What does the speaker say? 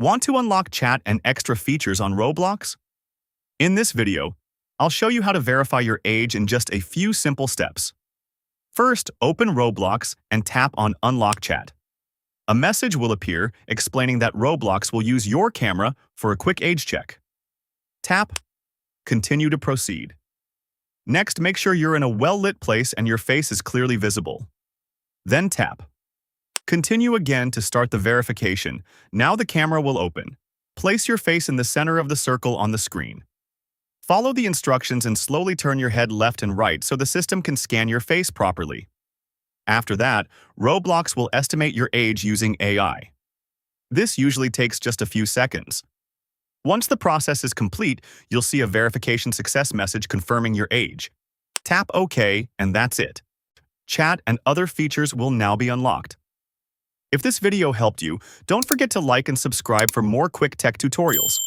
Want to unlock chat and extra features on Roblox? In this video, I'll show you how to verify your age in just a few simple steps. First, open Roblox and tap on Unlock Chat. A message will appear explaining that Roblox will use your camera for a quick age check. Tap Continue to proceed. Next, make sure you're in a well-lit place and your face is clearly visible. Then tap Continue again to start the verification. Now the camera will open. Place your face in the center of the circle on the screen. Follow the instructions and slowly turn your head left and right so the system can scan your face properly. After that, Roblox will estimate your age using AI. This usually takes just a few seconds. Once the process is complete, you'll see a verification success message confirming your age. Tap OK, and that's it. Chat and other features will now be unlocked. If this video helped you, don't forget to like and subscribe for more quick tech tutorials.